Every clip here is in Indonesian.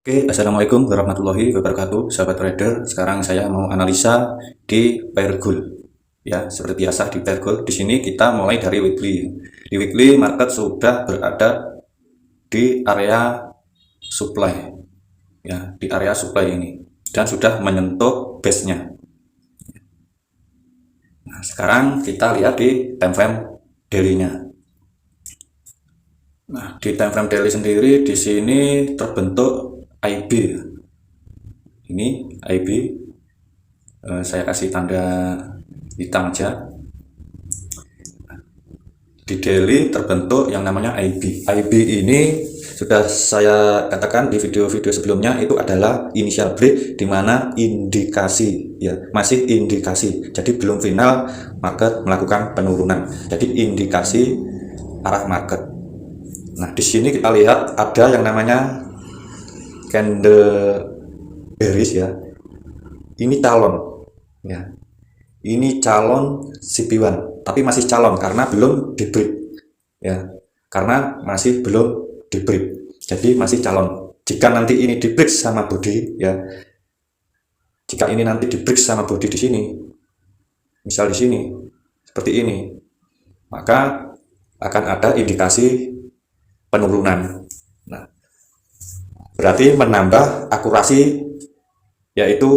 Oke, Assalamualaikum warahmatullahi wabarakatuh, sahabat trader. Sekarang saya mau analisa di pair gold. Ya, seperti biasa di pair gold. Di sini kita mulai dari weekly. Di weekly market sudah berada di area supply. Ya, di area supply ini dan sudah menyentuh base-nya. Nah, sekarang kita lihat di time frame daily-nya. Nah, di time frame daily sendiri di sini terbentuk IB. Ini IB, saya kasih tanda hitam aja. Di daily terbentuk yang namanya IB. IB ini sudah saya katakan di video-video sebelumnya, itu adalah initial break, di mana indikasi, ya masih indikasi, jadi belum final market melakukan penurunan, jadi indikasi arah market. Nah, di sini kita lihat ada yang namanya candle bearish, ya. Ini calon, ya. Ini calon CP1, tapi masih calon karena belum di break, ya. Karena masih belum di break, jadi masih calon. Jika nanti ini di break sama body, ya. Jika ini nanti di break sama body di sini, misal di sini seperti ini, maka akan ada indikasi penurunan. Nah, berarti menambah akurasi, yaitu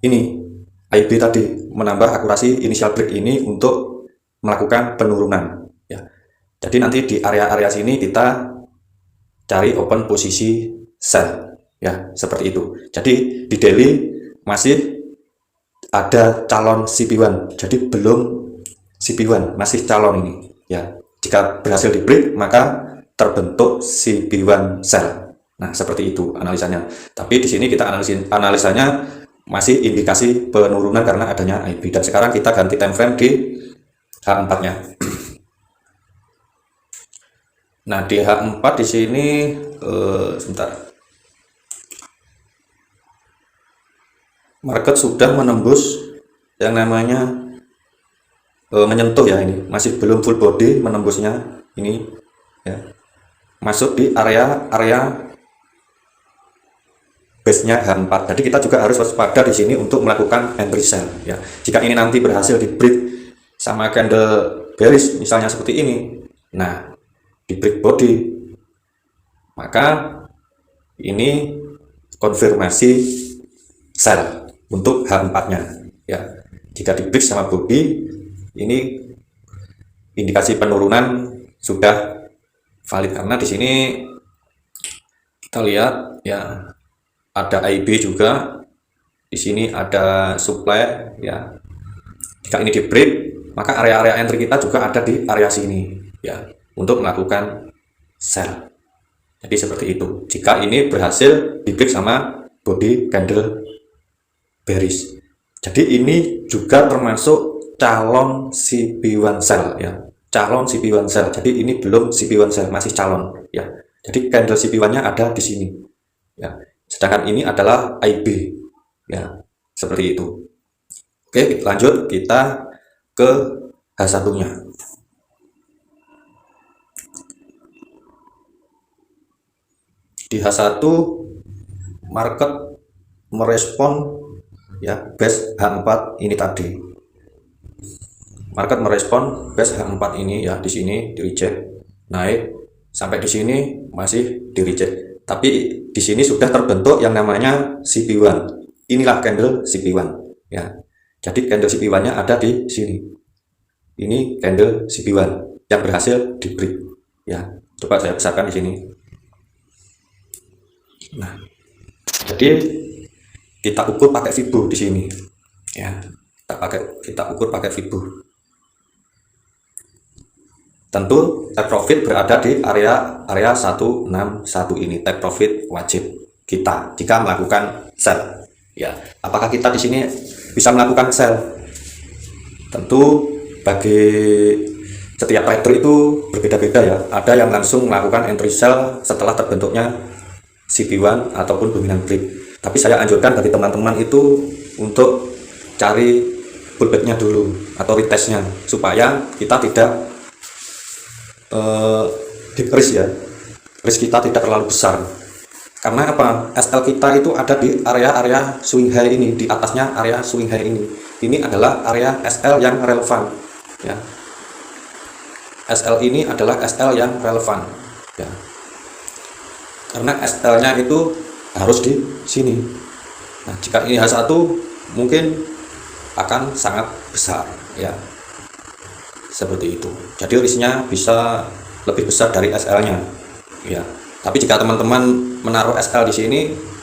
ini IB tadi, menambah akurasi initial break ini untuk melakukan penurunan, ya. Jadi nanti di area-area sini kita cari open posisi sell, ya, seperti itu. Jadi di daily masih ada calon CP1, jadi belum CP1, masih calon ini, ya. Jika berhasil di break maka terbentuk CP1 sell. Nah, seperti itu analisanya. Tapi di sini kita analisanya masih indikasi penurunan karena adanya IB. Dan sekarang kita ganti time frame di H4-nya. Nah, di H4 di sini sebentar. Market sudah menembus yang namanya menyentuh, ya, ini masih belum full body menembusnya ini, ya. Masuk di area base-nya H4. Jadi kita juga harus waspada di sini untuk melakukan entry sell, ya. Jika ini nanti berhasil di break sama candle bearish misalnya seperti ini, nah di break body, maka ini konfirmasi sell untuk H4-nya, ya. Jika di break sama body, ini indikasi penurunan sudah valid karena di sini kita lihat, ya, ada IB juga, di sini ada supply, ya. Jika ini di break, maka area-area entry kita juga ada di area sini, ya, untuk melakukan sell. Jadi seperti itu. Jika ini berhasil di break sama body candle bearish, jadi ini juga termasuk calon CP1 sell, ya. Calon CP1 sell. Jadi ini belum CP1 sell, masih calon, ya. Jadi candle CP1-nya ada di sini, ya. Sedangkan ini adalah IB, ya, seperti itu. Oke, lanjut kita ke H1-nya. Di H1 market merespon, ya, base H4 ini tadi. Market merespon base H4 ini, ya, di sini di reject, naik sampai di sini masih di reject. Tapi di sini sudah terbentuk yang namanya CP1. Inilah candle CP1, ya. Jadi candle CP1-nya ada di sini. Ini candle CP1 yang berhasil di break, ya. Coba saya besarkan di sini. Nah, jadi kita ukur pakai Fibo di sini, ya. Kita ukur pakai Fibo. Tentu take profit berada di area 161 ini. Take profit wajib kita jika melakukan sell, ya. Apakah kita di sini bisa melakukan sell? Tentu bagi setiap trader itu berbeda-beda, ya. Ada yang langsung melakukan entry sell setelah terbentuknya CP1 ataupun dominant break. Tapi saya anjurkan bagi teman-teman itu untuk cari pullback-nya dulu atau retest-nya, supaya kita tidak deep risk, ya. Risk kita tidak terlalu besar. Karena apa? SL kita itu ada di area-area swing high ini, di atasnya area swing high ini. Ini adalah area SL yang relevan, ya. SL ini adalah SL yang relevan, ya. Karena SL-nya itu harus di sini. Nah, jika ini H1 mungkin akan sangat besar, ya. Seperti itu. Jadi risknya bisa lebih besar dari SL-nya, ya. Tapi jika teman-teman menaruh SL di sini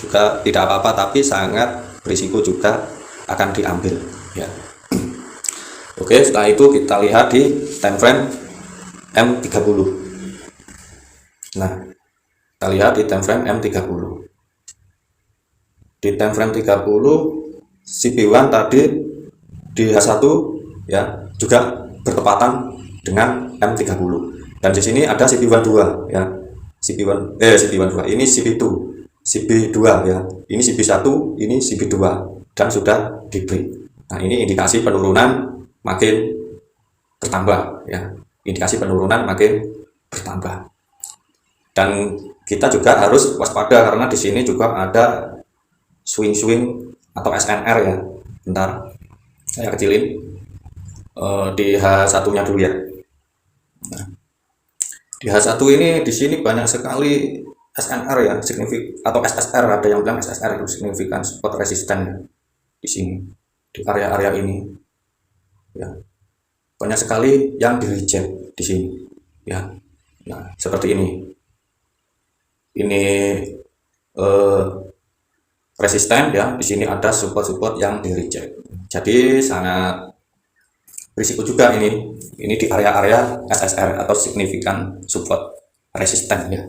juga tidak apa-apa, tapi sangat berisiko juga akan diambil, ya. Oke, setelah itu kita lihat di time frame M30. Nah, kita lihat di time frame M30. Di time frame 30 CP1 tadi di H1 ya juga bertepatan dengan M30. Dan di sini ada CP12 ya. CP12 ini CP2, CP2 ya. Ini CP1, ini CP2 dan sudah di break. Nah, ini indikasi penurunan makin bertambah ya. Indikasi penurunan makin bertambah. Dan kita juga harus waspada karena di sini juga ada swing atau SNR ya. Bentar, saya kecilin di H1-nya dulu ya. Nah, di H1 ini di sini banyak sekali SNR ya, atau SSR, ada yang bilang SSR itu signifikan support resisten di sini, di area-area ini. Ya. Banyak sekali yang di reject di sini ya. Nah, seperti ini. Ini resisten ya, di sini ada support yang di reject. Jadi sangat risiko juga ini di area-area SSR atau signifikan support resisten ya.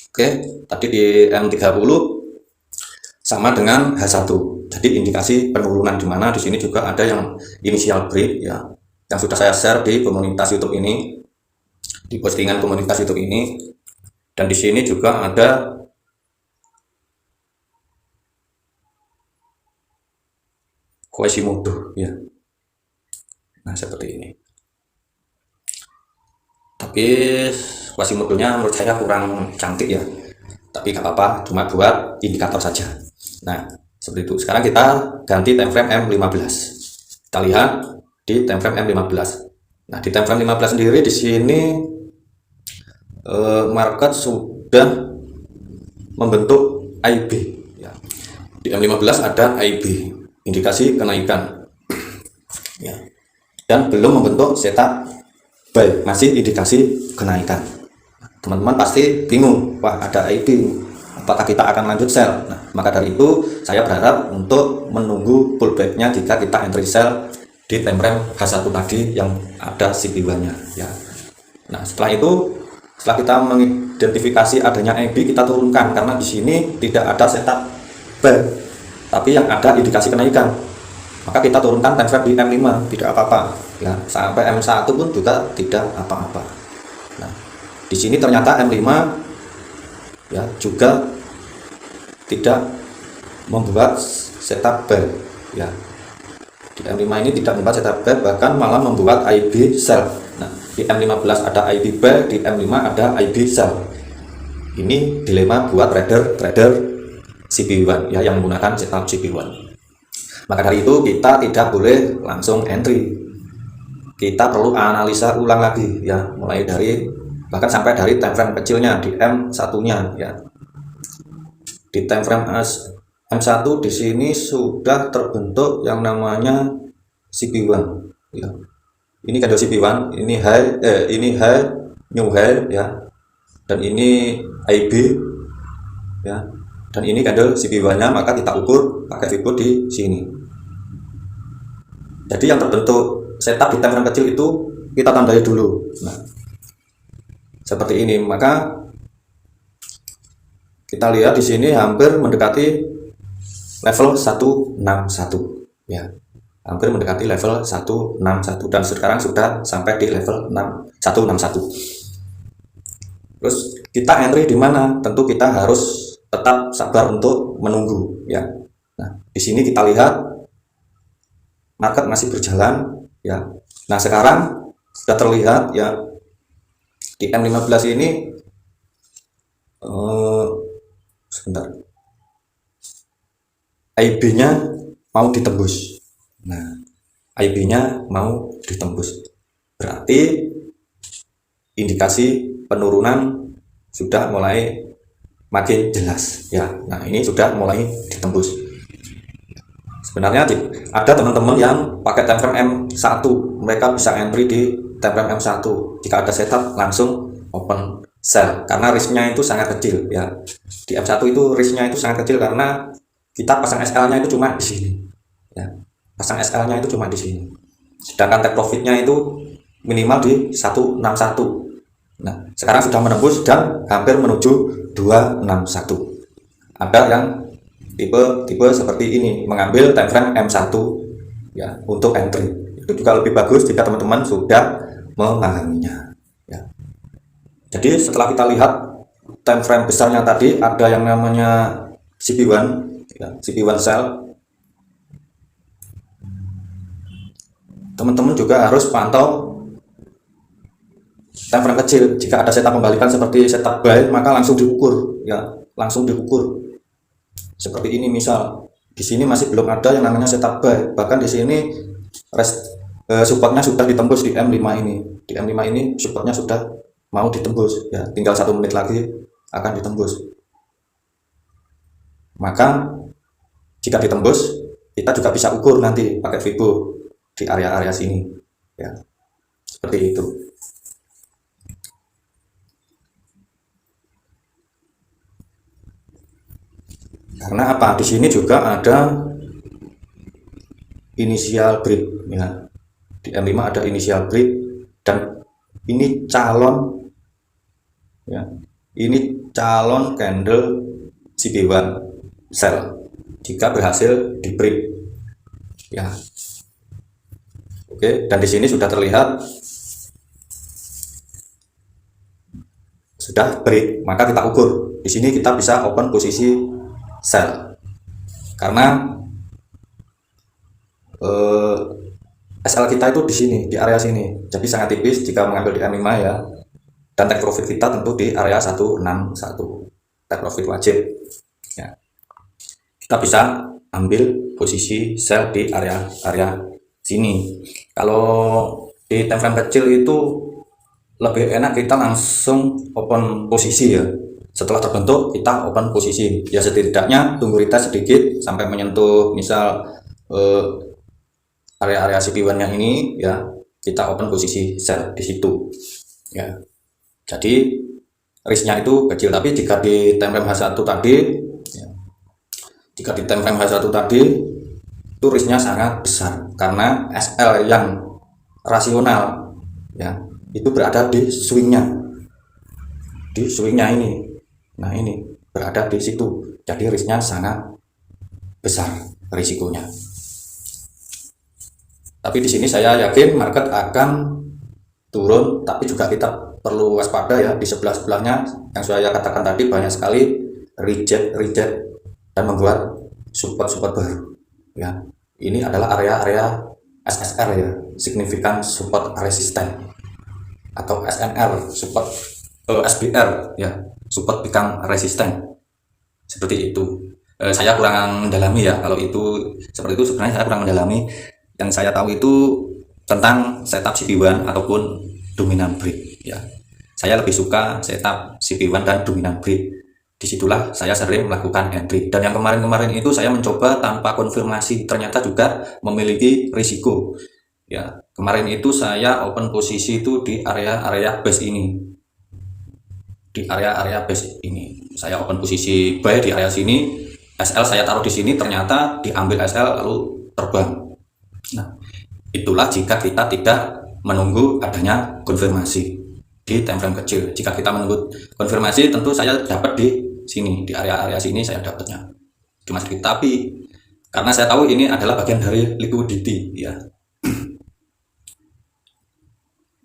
Oke, tadi di M30 sama dengan H1. Jadi indikasi penurunan, di mana di sini juga ada yang initial break ya, yang sudah saya share di komunitas YouTube ini, di postingan komunitas YouTube ini. Dan di sini juga ada Quasimodo ya. Nah, seperti ini. Tapi Quasimodo-nya menurut saya kurang cantik ya. Tapi gak apa-apa, cuma buat indikator saja. Nah, seperti itu. Sekarang kita ganti time frame M15. Kita lihat di time frame M15. Nah, di time frame 15 sendiri di sini market sudah membentuk IB ya. Di M15 ada IB, indikasi kenaikan ya, dan belum membentuk setup buy, masih indikasi kenaikan. Teman-teman pasti bingung, wah ada IB, apakah kita akan lanjut sell? Nah, maka dari itu saya berharap untuk menunggu pullbacknya jika kita entry sell di time frame H1 tadi yang ada CP1-nya ya. Nah, setelah kita mengidentifikasi adanya IB, kita turunkan karena di sini tidak ada setup buy, tapi yang ada indikasi kenaikan. Maka kita turunkan time frame di M5, tidak apa-apa ya, sampai M1 pun juga tidak apa-apa. Nah, di sini ternyata M5 ya juga tidak membuat setup buy ya. Di M5 ini tidak membuat setup buy, bahkan malah membuat IB sell. Nah, di M15 ada IB buy, di M5 ada IB sell. Ini dilema buat trader CP1 ya, yang menggunakan setup CP1. Maka dari itu kita tidak boleh langsung entry. Kita perlu analisa ulang lagi ya, mulai dari bahkan sampai dari time frame kecilnya di M1-nya ya. Di time frame M1 di sini sudah terbentuk yang namanya CP1 ya. Ini candle CP1, ini high, new high ya. Dan ini IB ya. Dan ini candle CP1-nya, maka kita ukur pakai Fibo di sini. Jadi yang terbentuk setup di time frame kecil itu kita tandai dulu. Nah, seperti ini. Maka kita lihat di sini hampir mendekati level 161 ya. Hampir mendekati level 161 dan sekarang sudah sampai di level 161. Terus kita entry di mana? Tentu kita harus tetap sabar untuk menunggu ya. Nah, di sini kita lihat market masih berjalan ya. Nah, sekarang sudah terlihat ya di M15 ini sebentar, IB-nya mau ditembus. Nah, IB-nya mau ditembus, berarti indikasi penurunan sudah mulai makin jelas ya. Nah, ini sudah mulai ditembus. Sebenarnya ada teman-teman yang pakai time frame M1, mereka bisa entry di time frame M1. Jika ada setup langsung open sell karena risknya itu sangat kecil ya. Di M1 itu risknya itu sangat kecil karena kita pasang SL-nya itu cuma di sini ya. Pasang SL-nya itu cuma di sini. Sedangkan take profitnya itu minimal di 161. Nah, sekarang sudah menembus dan hampir menuju 261. Ada yang tipe seperti ini, mengambil time frame M1 ya untuk entry. Itu juga lebih bagus jika teman-teman sudah memahaminya ya. Jadi setelah kita lihat time frame besarnya tadi, ada yang namanya CP1 ya, CP1 sell. Teman-teman juga harus pantau time frame kecil. Jika ada setup pembalikan seperti setup buy, maka langsung diukur ya, langsung diukur. Seperti ini misal, di sini masih belum ada yang namanya setup buy. Bahkan di sini supportnya sudah ditembus di M5 ini. Di M5 ini supportnya sudah mau ditembus ya, tinggal 1 menit lagi akan ditembus. Maka jika ditembus, kita juga bisa ukur nanti pakai Fibo di area-area sini ya, seperti itu. Karena apa? Di sini juga ada inisial break ya. Di M5 ada inisial break dan ini calon ya. Ini calon candle CP1 sell jika berhasil di break ya. Oke, dan di sini sudah terlihat sudah break, maka kita ukur. Di sini kita bisa open posisi sell karena SL kita itu di sini, di area sini, jadi sangat tipis jika mengambil di M5 ya. Dan take profit kita tentu di area 161, take profit wajib ya. Kita bisa ambil posisi sell di area sini. Kalau di time frame kecil itu lebih enak kita langsung open posisi ya. Setelah terbentuk kita open posisi ya, setidaknya tunggu retest sedikit sampai menyentuh misal area-area CP1 nya ini ya, kita open posisi sell di situ ya. Jadi risknya itu kecil, tapi jika di time frame H1 tadi ya, jika di time frame H1 tadi itu risknya sangat besar karena SL yang rasional ya itu berada di swingnya ini. Nah, ini berada di situ, jadi risknya sangat besar risikonya. Tapi di sini saya yakin market akan turun, tapi juga kita perlu waspada ya. Di sebelah-sebelahnya yang saya katakan tadi banyak sekali reject dan membuat support baru ya. Ini adalah area-area SSR ya, significant support resistance, atau SNR support SBR ya, support become resistant, seperti itu. Saya kurang mendalami ya, kalau itu seperti itu sebenarnya saya kurang mendalami. Yang saya tahu itu tentang setup CP1 ataupun dominant break ya. Saya lebih suka setup CP1 dan dominant break. Disitulah saya sering melakukan entry, dan yang kemarin-kemarin itu saya mencoba tanpa konfirmasi, ternyata juga memiliki risiko ya. Kemarin itu saya open posisi itu di area base ini, di area base ini saya open posisi buy di area sini. SL saya taruh di sini, ternyata diambil SL lalu terbang. Nah, itulah jika kita tidak menunggu adanya konfirmasi di time frame kecil. Jika kita menunggu konfirmasi, tentu saya dapat di sini, di area sini saya dapatnya cuma sedikit. Tapi karena saya tahu ini adalah bagian dari liquidity ya,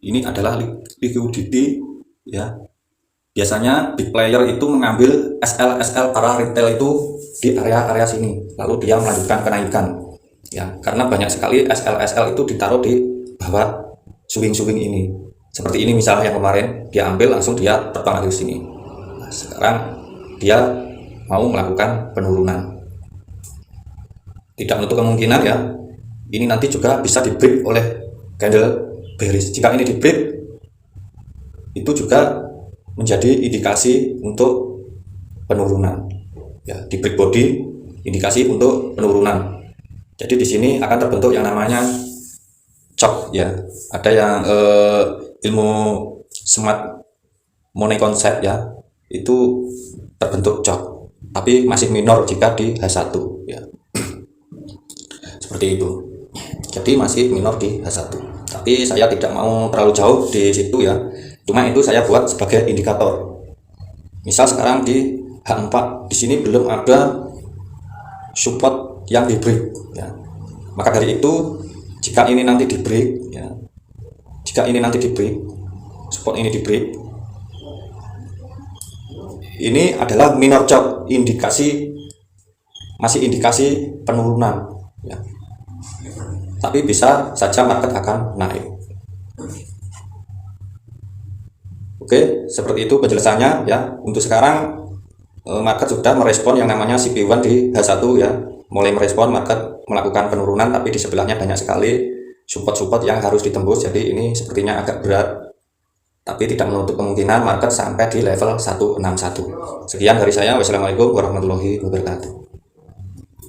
ini adalah liquidity ya. Biasanya big player itu mengambil SL para retail itu di area sini, lalu dia melanjutkan kenaikan ya, karena banyak sekali SL itu ditaruh di bawah swing ini, seperti ini misalnya. Yang kemarin dia ambil langsung dia terbang ke sini. Nah, sekarang dia mau melakukan penurunan. Tidak menutup kemungkinan ya, ini nanti juga bisa di break oleh candle bearish. Jika ini di break, itu juga menjadi indikasi untuk penurunan ya. Di break body indikasi untuk penurunan. Jadi di sini akan terbentuk yang namanya chop ya. Ada yang ilmu smart money concept ya, itu terbentuk chop, tapi masih minor jika di H1 ya. Seperti itu. Jadi masih minor di H1. Tapi saya tidak mau terlalu jauh di situ ya. Cuma itu saya buat sebagai indikator. Misal sekarang di H4, di sini belum ada support yang di break ya. Maka dari itu jika ini nanti di break ya, jika ini nanti di break, support ini di break, ini adalah minor chop, indikasi masih indikasi penurunan ya. Tapi bisa saja market akan naik. Oke, seperti itu penjelasannya ya. Untuk sekarang market sudah merespon yang namanya CP1 di H1 ya. Mulai merespon, market melakukan penurunan, tapi di sebelahnya banyak sekali support-support yang harus ditembus. Jadi ini sepertinya agak berat, tapi tidak menutup kemungkinan market sampai di level 161. Sekian dari saya. Wassalamualaikum warahmatullahi wabarakatuh.